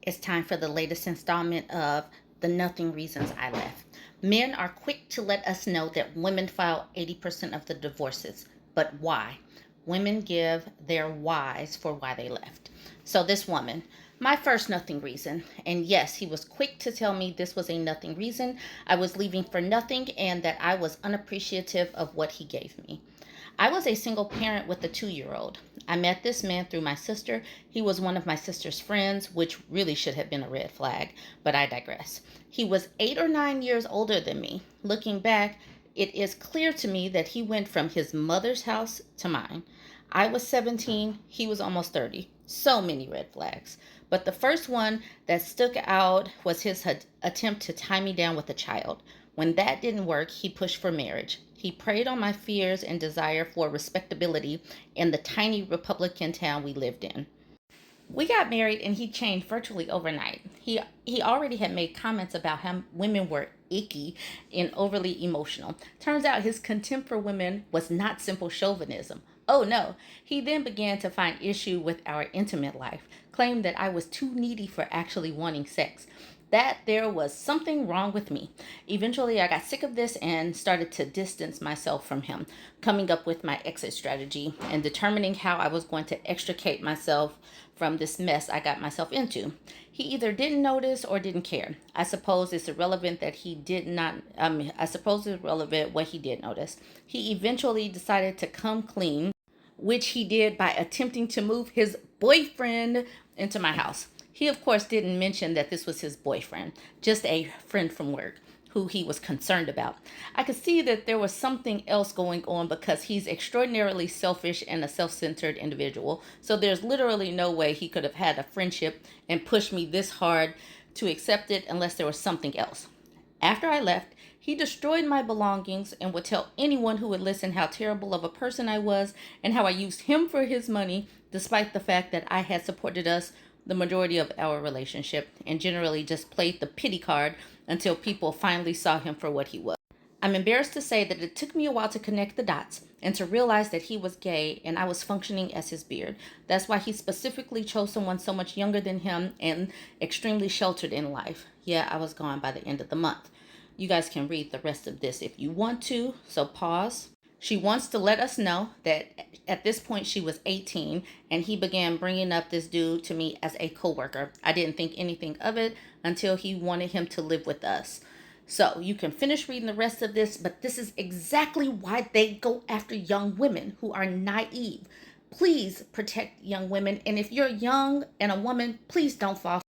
It's time for the latest installment of The Nothing Reasons I Left. Men are quick to let us know that women file 80% of the divorces, but why? Women give their whys for why they left. So, this woman, my first nothing reason, and yes, he was quick to tell me this was a nothing reason. I was leaving for nothing and that I was unappreciative of what he gave me. I was a single parent with a 2-year-old. I met this man through my sister. He was one of my sister's friends, which really should have been a red flag, but I digress. He was 8 or 9 years older than me. Looking back, it is clear to me that he went from his mother's house to mine. I was 17, he was almost 30. So many red flags. But the first one that stuck out was his attempt to tie me down with a child. When that didn't work, he pushed for marriage. He preyed on my fears and desire for respectability in the tiny Republican town we lived in. We got married and he changed virtually overnight. He already had made comments about how women were icky and overly emotional. Turns out his contempt for women was not simple chauvinism. Oh no, he then began to find issue with our intimate life, claimed that I was too needy for actually wanting sex, that there was something wrong with me. Eventually, I got sick of this and started to distance myself from him, coming up with my exit strategy and determining how I was going to extricate myself from this mess I got myself into. He either didn't notice or didn't care. I suppose it's irrelevant that he did not, I suppose it's irrelevant what he did notice. He eventually decided to come clean, which he did by attempting to move his boyfriend into my house. He, of course, didn't mention that this was his boyfriend, just a friend from work who he was concerned about. I could see that there was something else going on because he's extraordinarily selfish and a self-centered individual. So there's literally no way he could have had a friendship and pushed me this hard to accept it unless there was something else. After I left, he destroyed my belongings and would tell anyone who would listen how terrible of a person I was and how I used him for his money, despite the fact that I had supported us the majority of our relationship and generally just played the pity card until people finally saw him for what he was. I'm embarrassed to say that it took me a while to connect the dots and to realize that he was gay and I was functioning as his beard. That's why he specifically chose someone so much younger than him and extremely sheltered in life. Yeah, I was gone by the end of the month. You guys can read the rest of this if you want to, so pause. She wants to let us know that at this point she was 18 and he began bringing up this dude to me as a coworker. I didn't think anything of it until he wanted him to live with us. So you can finish reading the rest of this, but this is exactly why they go after young women who are naive. Please protect young women. And if you're young and a woman, please don't fall